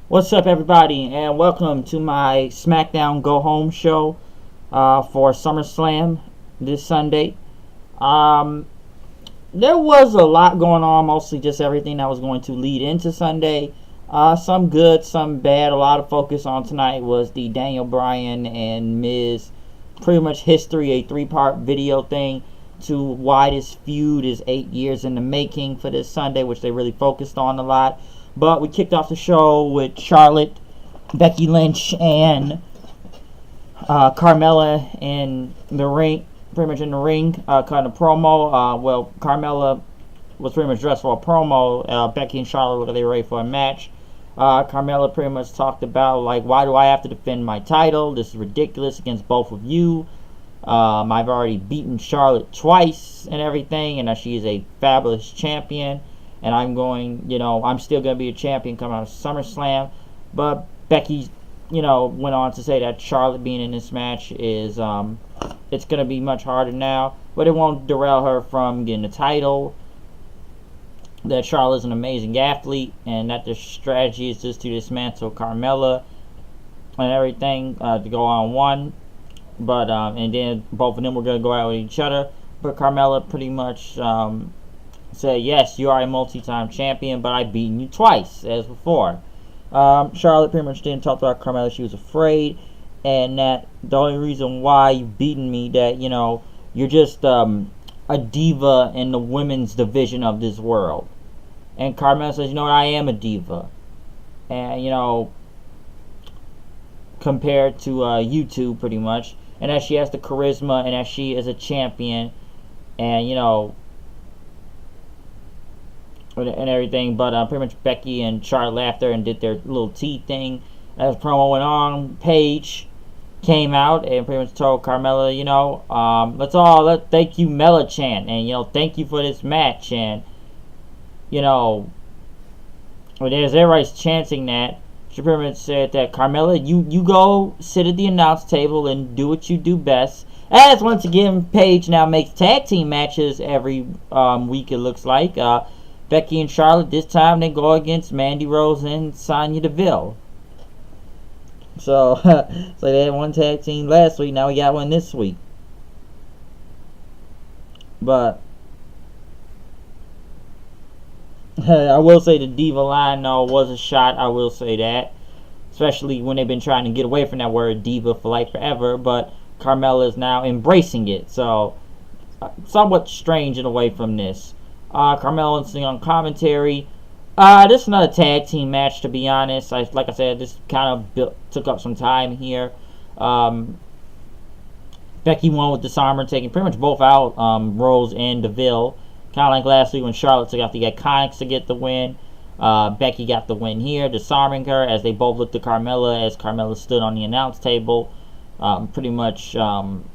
What's up, everybody, and welcome to my Smackdown Go Home show for SummerSlam this Sunday. There was a lot going on, mostly just everything that was going to lead into Sunday. Some good, some bad. A lot of focus on tonight was the Daniel Bryan and Miz, pretty much history, a three-part video thing to why this feud is 8 years in the making for this Sunday, which they really focused on a lot. But we kicked off the show with Charlotte, Becky Lynch, and Carmella in the ring, pretty much in the ring, cutting a promo. Well, Carmella was pretty much dressed for a promo. Becky and Charlotte looked like they were ready for a match. Carmella pretty much talked about, like, why do I have to defend my title? This is ridiculous against both of you. I've already beaten Charlotte twice and everything, and she is a fabulous champion. And I'm still going to be a champion coming out of SummerSlam. But Becky, went on to say that Charlotte being in this match is, it's going to be much harder now. But it won't derail her from getting the title. That Charlotte's an amazing athlete. And that the strategy is just to dismantle Carmella and everything to go on one. But, and then both of them were going to go out with each other. But Carmella pretty much said, yes, you are a multi-time champion, but I've beaten you twice, as before. Charlotte pretty much didn't talk about Carmella. She was afraid, and that the only reason why you've beaten me, that, you're just a diva in the women's division of this world. And Carmella says, I am a diva. And, compared to you two, pretty much. And that she has the charisma, and that she is a champion, and, and everything, but pretty much Becky and Charlotte laughed there and did their little tea thing. As the promo went on, Paige came out and pretty much told Carmella, let's thank you, Mella chant, and thank you for this match, and there's everybody's chanting that. She pretty much said that, Carmella, you go sit at the announce table and do what you do best. As once again, Paige now makes tag team matches every week, it looks like. Becky and Charlotte, this time they go against Mandy Rose and Sonya Deville. So they had one tag team last week, now we got one this week. But I will say the diva line, though, was a shot. I will say that. Especially when they've been trying to get away from that word diva for like forever. But Carmella is now embracing it. So, somewhat strange in a way from this. Carmella listening on commentary. This is another tag team match, to be honest. Like I said, this kind of took up some time here. Becky won with Disarmer, taking pretty much both out, Rose and Deville. Kind of like last week when Charlotte took out the Iconics to get the win. Becky got the win here, disarming her as they both looked at Carmella as Carmella stood on the announce table. Pretty much, holding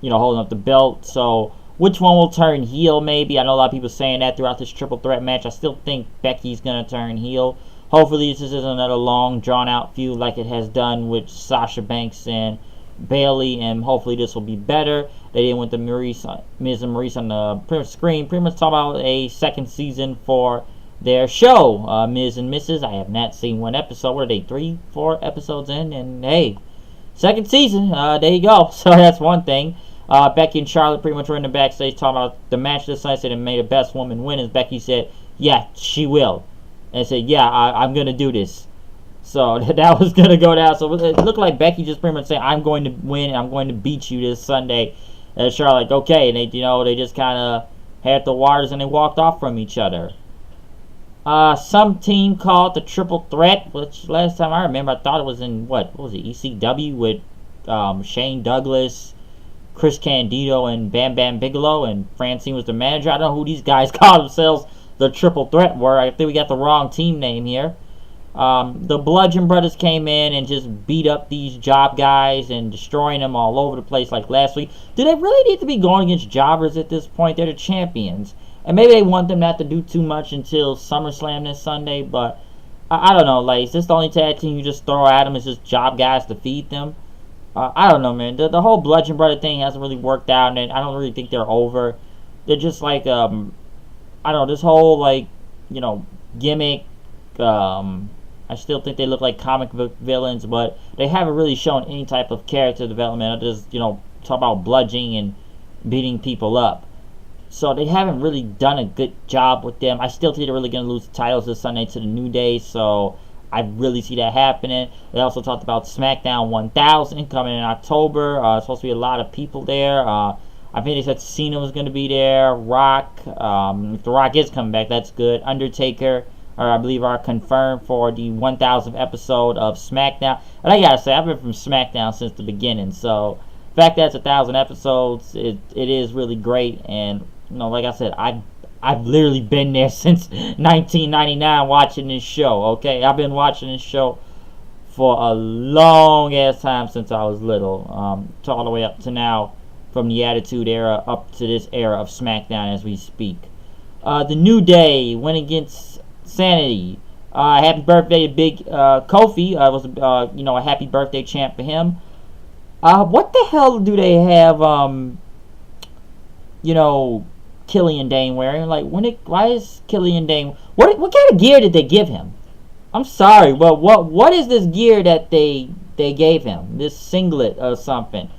up the belt. So, which one will turn heel, maybe? I know a lot of people saying that throughout this triple threat match. I still think Becky's going to turn heel. Hopefully this isn't another long, drawn-out feud like it has done with Sasha Banks and Bayley, and hopefully this will be better. They didn't want the Miz and Maurice on the screen. Pretty much talk about a second season for their show, Miz and Mrs. I have not seen one episode. What are they, 3-4 episodes in? And hey, second season, there you go. So that's one thing. Becky and Charlotte pretty much were in the backstage talking about the match this night. Said it made the best woman win. And Becky said, yeah, she will. And said, yeah, I'm going to do this. So that was going to go down. So it looked like Becky just pretty much said, I'm going to win. I'm going to beat you this Sunday. And Charlotte, okay. And they just kind of had the waters and they walked off from each other. Some team called the Triple Threat, which last time I remember, I thought it was in, what was it, ECW with Shane Douglas, Chris Candido, and Bam Bam Bigelow, and Francine was the manager. I don't know who these guys call themselves the Triple Threat were. I think we got the wrong team name here. The Bludgeon Brothers came in and just beat up these job guys and destroying them all over the place like last week. Do they really need to be going against jobbers at this point? They're the champions. And maybe they want them not to do too much until SummerSlam this Sunday, but I don't know. Like, is this the only tag team you just throw at them? Is just job guys to feed them? I don't know, man. The whole Bludgeon Brother thing hasn't really worked out, and I don't really think they're over. They're just like, I don't know, this whole, like, gimmick, I still think they look like comic book villains, but they haven't really shown any type of character development. I just, talk about bludgeoning and beating people up. So they haven't really done a good job with them. I still think they're really going to lose the titles this Sunday to the New Day, so I really see that happening. They also talked about Smackdown 1000 coming in October. Supposed to be a lot of people there. I think they said Cena was going to be there. Rock. If The Rock is coming back, that's good. Undertaker, I believe, are confirmed for the 1000th episode of SmackDown. And I gotta say, I've been from SmackDown since the beginning, so the fact that it's 1,000 episodes, it is really great. And like I said, I've literally been there since 1999 watching this show. Okay, I've been watching this show for a long ass time since I was little, all the way up to now, from the Attitude Era up to this era of SmackDown as we speak. The New Day went against Sanity. Happy birthday to Big Kofi. It was a happy birthday chant for him. What the hell do they have Killian Dane wearing? Like, why is Killian Dane, what kind of gear did they give him? I'm sorry, but what is this gear that they gave him? This singlet or something?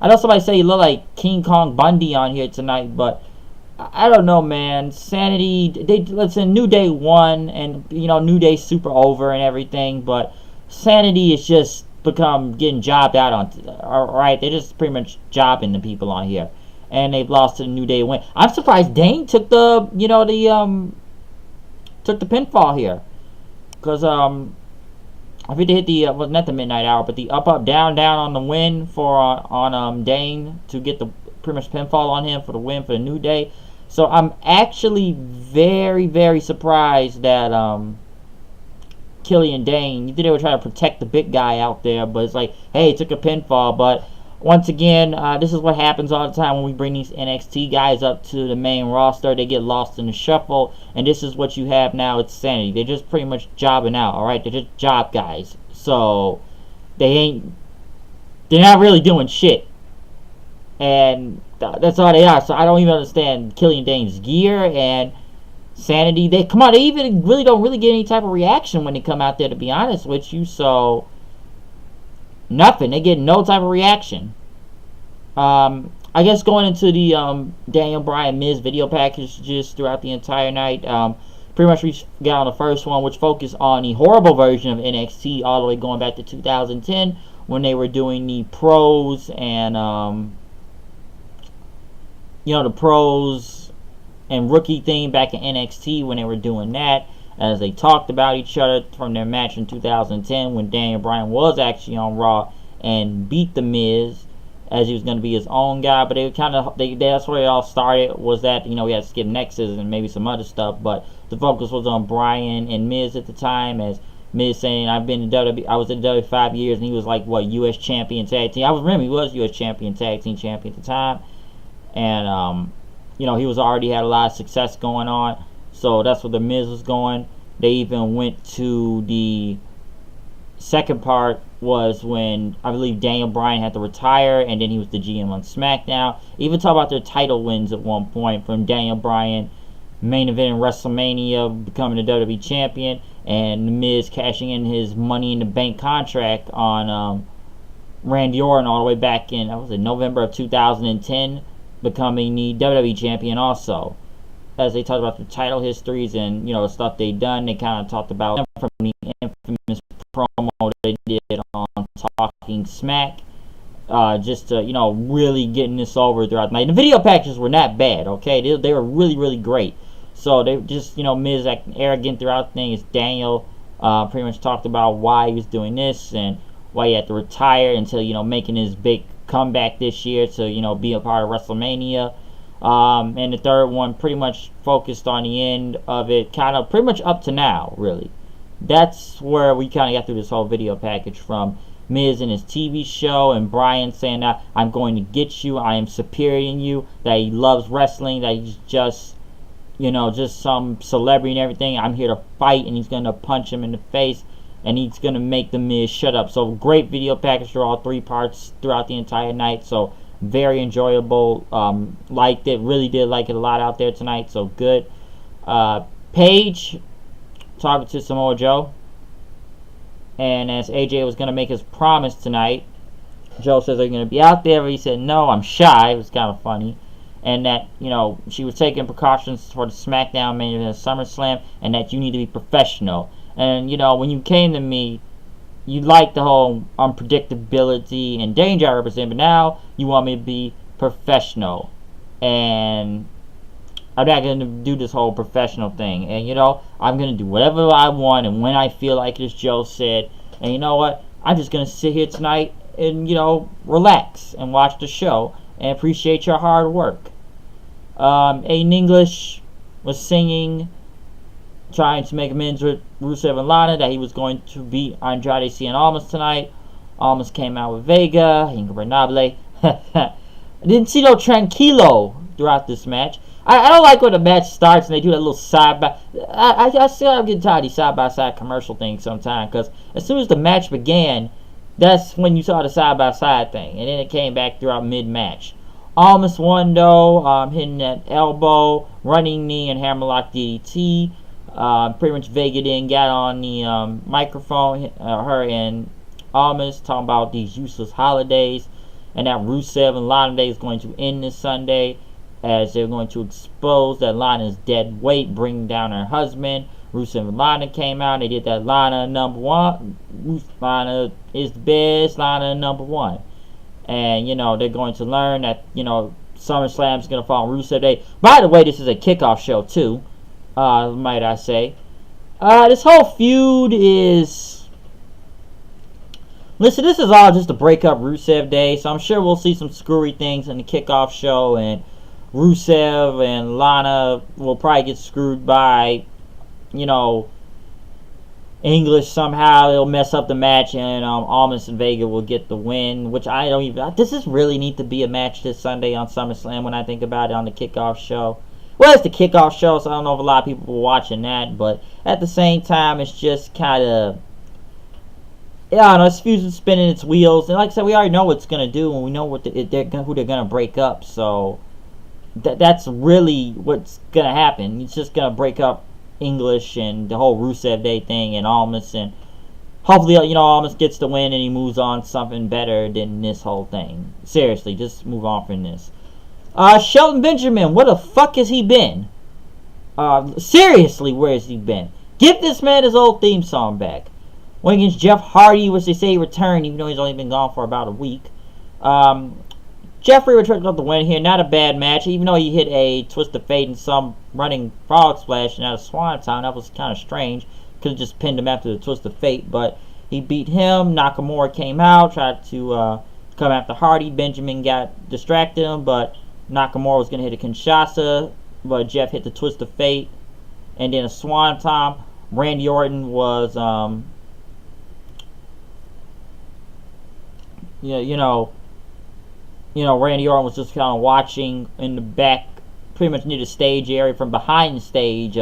I know somebody said he looked like King Kong Bundy on here tonight, but I don't know, man. Sanity, listen, New Day won, and New Day's super over and everything, but Sanity is just getting jobbed out on. Alright, they're just pretty much jobbing the people on here, and they've lost to the New Day win. I'm surprised Dane took the took the pinfall here, because I think they hit the not the midnight hour, but the up down on the win for on Dane to get the pretty much pinfall on him for the win for the New Day. So I'm actually very, very surprised that Killian Dane, you think they were trying to protect the big guy out there, but it's like, hey, he took a pinfall. But once again, this is what happens all the time when we bring these NXT guys up to the main roster. They get lost in the shuffle, and this is what you have now. It's Sanity. They're just pretty much jobbing out, all right? They're just job guys. So they're not really doing shit. And that's all they are. So I don't even understand Killian Dane's gear and Sanity. They even really don't get any type of reaction when they come out there, to be honest with you. So nothing. They get no type of reaction. I guess going into the Daniel Bryan Miz video package just throughout the entire night. Pretty much we got on the first one, which focused on the horrible version of NXT all the way going back to 2010 when they were doing the pros and the pros and rookie thing back in NXT when they were doing that, as they talked about each other from their match in 2010 when Daniel Bryan was actually on Raw and beat The Miz as he was going to be his own guy. But that's where it all started, was that we had to skip Nexus and maybe some other stuff, but the focus was on Bryan and Miz at the time, as Miz saying, I was in WWE 5 years, and he was like, U.S. champion tag team. He was U.S. champion tag team champion at the time. And, he was already had a lot of success going on. So that's where The Miz was going. They even went to the second part, was when I believe Daniel Bryan had to retire, and then he was the GM on SmackDown. Even talk about their title wins at one point, from Daniel Bryan main event in WrestleMania, becoming the WWE champion, and The Miz cashing in his Money in the Bank contract on Randy Orton all the way back in November of 2010. Becoming the WWE champion also. As they talked about the title histories and the stuff they done, they kind of talked about them from the infamous promo they did on Talking Smack, just to really getting this over throughout the night. The video packages were not bad, okay? They were really, really great. So they just Miz acting arrogant throughout the thing. It's Daniel pretty much talked about why he was doing this and why he had to retire until making his big comeback this year to be a part of WrestleMania. And the third one pretty much focused on the end of it, kind of pretty much up to now, really. That's where we kind of got through this whole video package, from Miz and his TV show, and Bryan saying that I'm going to get you, I am superior than you, that he loves wrestling, that he's just just some celebrity and everything. I'm here to fight, and he's going to punch him in the face, and he's going to make The Miz shut up. So great video package for all three parts throughout the entire night. So very enjoyable. Liked it. Really did like it a lot out there tonight. So good. Paige talking to Samoa Joe. And as AJ was going to make his promise tonight, Joe says, "Are you going to be out there?" But he said, "No, I'm shy." It was kind of funny. And that, she was taking precautions for the Smackdown main event of SummerSlam, and that you need to be professional. And, when you came to me, you liked the whole unpredictability and danger I represent, but now you want me to be professional. And I'm not going to do this whole professional thing. And, I'm going to do whatever I want and when I feel like it, as Joe said. And you know what? I'm just going to sit here tonight and, relax and watch the show and appreciate your hard work. Aiden English was singing, trying to make amends with Rusev and Lana, that he was going to beat Andrade Cien Almas tonight. Almas came out with Vega, Ingobernable. Didn't see no tranquilo throughout this match. I don't like when the match starts and they do that little side by. I still I'm getting tired of these side by side commercial things sometimes, because as soon as the match began, that's when you saw the side by side thing, and then it came back throughout mid match. Almas won though, hitting that elbow, running knee, and hammerlock DDT. Pretty much Vega then got on the microphone, her and Almas, talking about these useless holidays, and that Rusev and Lana Day is going to end this Sunday, as they're going to expose that Lana's dead weight, bringing down her husband. Rusev and Lana came out. They did that Lana number one. Lana is the best. Lana number one. And, they're going to learn that, SummerSlam is going to fall on Rusev Day. By the way, this is a kickoff show, too, might I say. This whole feud is... Listen, this is all just to break up Rusev Day, so I'm sure we'll see some screwy things in the kickoff show, and Rusev and Lana will probably get screwed by, English somehow. It'll mess up the match, and Almas and Vega will get the win, which I don't even... Does this really need to be a match this Sunday on SummerSlam when I think about it on the kickoff show? Well, it's the kickoff show, so I don't know if a lot of people were watching that, but at the same time, it's just kind of... I don't know, this feud is spinning its wheels, and like I said, we already know what it's going to do, and we know who they're going to break up, so... That's really what's going to happen. It's just going to break up English and the whole Rusev Day thing and Almas, and hopefully, Almas gets the win and he moves on to something better than this whole thing. Seriously, just move on from this. Shelton Benjamin, where the fuck has he been? Seriously, where has he been? Give this man his old theme song back. Went against Jeff Hardy, which they say he returned, even though he's only been gone for about a week. Jeffrey returned up the win here. Not a bad match, even though he hit a twist of fate and some running frog splash and out of Swanton. That was kind of strange. Could have just pinned him after the twist of fate, but he beat him. Nakamura came out, tried to come after Hardy. Benjamin got distracted him, but Nakamura was going to hit a Kinshasa, but Jeff hit the twist of fate. And then a Swanton. Randy Orton was, Randy Orton was just kind of watching in the back, pretty much near the stage area, from behind the stage,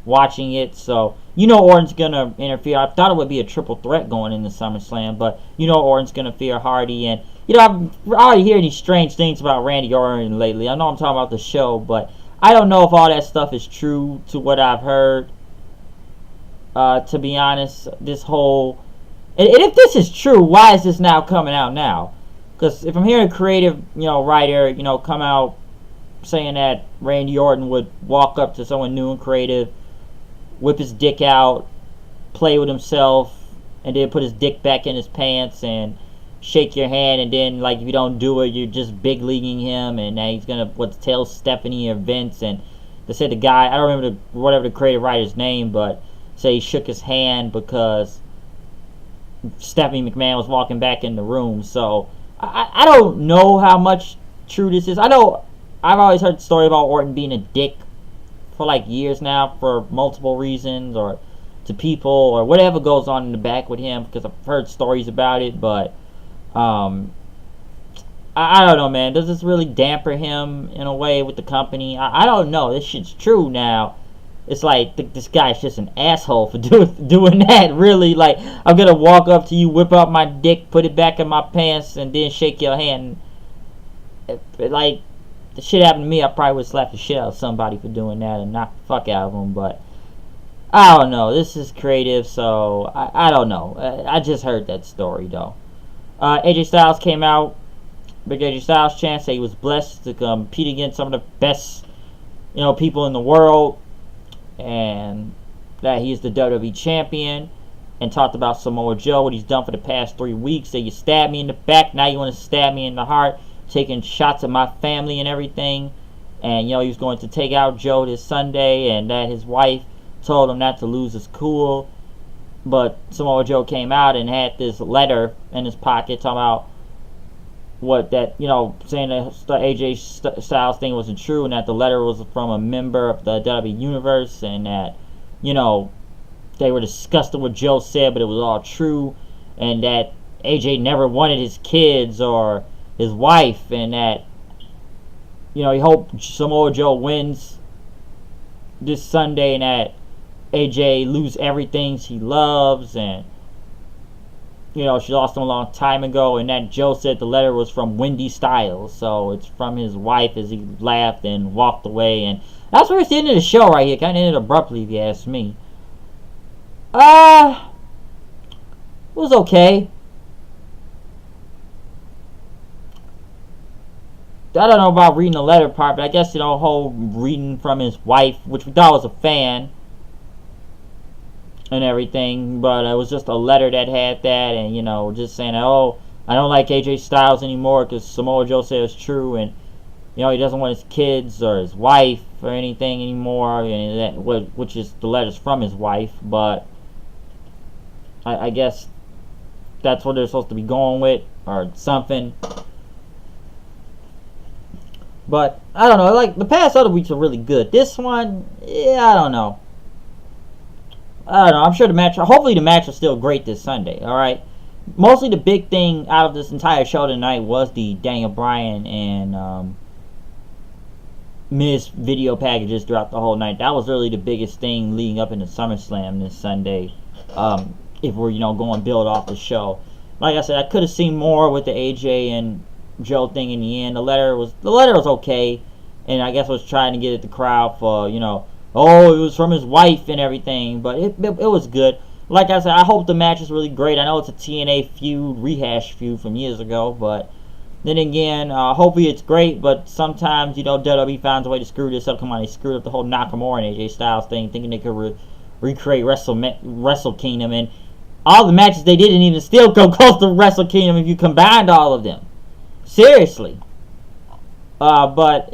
watching it. So, Orton's going to interfere. I thought it would be a triple threat going into SummerSlam, but, Orton's going to fear Hardy. And, I'm already hearing these strange things about Randy Orton lately. I know I'm talking about the show, but I don't know if all that stuff is true to what I've heard. To be honest, this whole... And if this is true, why is this now coming out now? Because if I'm hearing a creative, writer, come out saying that Randy Orton would walk up to someone new and creative, whip his dick out, play with himself, and then put his dick back in his pants and shake your hand, and then, if you don't do it, you're just big leaguing him, and now he's going to, tell Stephanie or Vince, and they said the guy, I don't remember whatever the creative writer's name, but say he shook his hand because Stephanie McMahon was walking back in the room, so... I don't know how much true this is. I know I've always heard the story about Orton being a dick for years now for multiple reasons, or to people, or whatever goes on in the back with him, because I've heard stories about it, but I don't know, man. Does this really damper him in a way with the company? I don't know. This shit's true now. It's this guy's just an asshole for doing that, really. I'm going to walk up to you, whip out my dick, put it back in my pants, and then shake your hand. If the shit happened to me, I probably would slap the shit out of somebody for doing that and knock the fuck out of them. But I don't know. This is creative, so I don't know. I just heard that story, though. AJ Styles came out. Big AJ Styles chance that he was blessed to compete against some of the best, people in the world, and that he's the WWE champion, and talked about Samoa Joe, what he's done for the past 3 weeks. That you stabbed me in the back, now you want to stab me in the heart, taking shots at my family and everything. And he was going to take out Joe this Sunday, and that his wife told him not to lose his cool. But Samoa Joe came out and had this letter in his pocket talking about saying that the AJ Styles thing wasn't true, and that the letter was from a member of the WWE Universe, and that, they were disgusted with what Joe said, but it was all true, and that AJ never wanted his kids or his wife, and that, he hoped Samoa Joe wins this Sunday, and that AJ lose everything she loves, and she lost him a long time ago, and that Joe said the letter was from Wendy Styles, so it's from his wife, as he laughed and walked away. And that's where it's the end of the show right here. Kind of ended abruptly, if you ask me. It was okay. I don't know about reading the letter part, but I guess, whole reading from his wife, which we thought was a fan and everything, but it was just a letter that had that, and just saying, oh, I don't like AJ Styles anymore because Samoa Joe said it's true, and he doesn't want his kids or his wife or anything anymore, and which is the letters from his wife. But I guess that's what they're supposed to be going with or something. But I don't know, like the past other weeks are really good. This one, yeah, I don't know. I'm sure hopefully the match is still great this Sunday, alright? Mostly the big thing out of this entire show tonight was the Daniel Bryan and Miz video packages throughout the whole night. That was really the biggest thing leading up into SummerSlam this Sunday. If we're, going to build off the show. Like I said, I could have seen more with the AJ and Joe thing in the end. The letter was okay, and I guess I was trying to get at the crowd for, oh, it was from his wife and everything, but it was good. Like I said, I hope the match is really great. I know it's a TNA feud, rehash feud from years ago, but then again, hopefully it's great, but sometimes, WWE finds a way to screw this up. Come on, they screwed up the whole Nakamura and AJ Styles thing, thinking they could recreate Wrestle Kingdom, and all the matches they didn't even still go close to Wrestle Kingdom if you combined all of them. Seriously. But,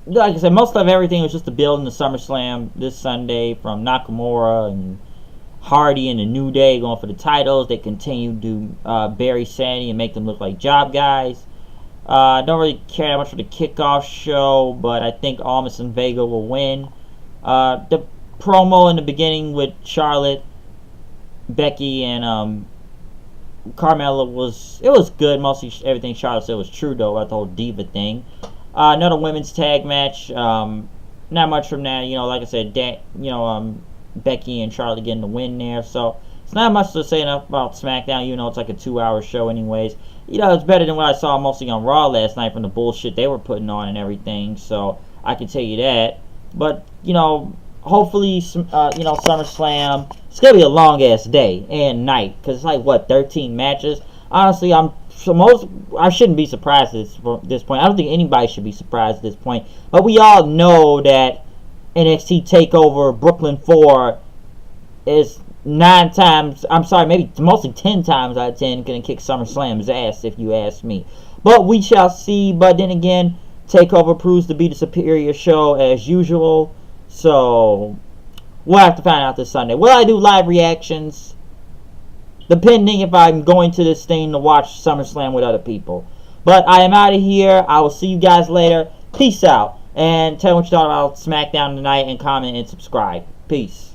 like I said, most of everything was just to build in the SummerSlam this Sunday, from Nakamura and Hardy and the New Day going for the titles. They continue to bury Sandy and make them look like job guys. I don't really care that much for the kickoff show, but I think Almas and Vega will win. The promo in the beginning with Charlotte, Becky, and Carmella was good. Mostly everything Charlotte said was true, though, about the whole diva thing. Another women's tag match. Not much from that. Like I said, Becky and Charlotte getting the win there. So it's not much to say about SmackDown. It's like a 2-hour show, anyways. It's better than what I saw mostly on Raw last night from the bullshit they were putting on and everything. So I can tell you that. But hopefully, SummerSlam. It's gonna be a long ass day and night because it's like 13 matches. Honestly, I shouldn't be surprised at this point. I don't think anybody should be surprised at this point. But we all know that NXT TakeOver Brooklyn 4 is 9 times, maybe mostly 10 times out of 10 going to kick SummerSlam's ass, if you ask me. But we shall see. But then again, TakeOver proves to be the superior show as usual. So we'll have to find out this Sunday. Will I do live reactions? Depending if I'm going to this thing to watch SummerSlam with other people. But I am out of here. I will see you guys later. Peace out. And tell me what you thought about SmackDown tonight, and comment and subscribe. Peace.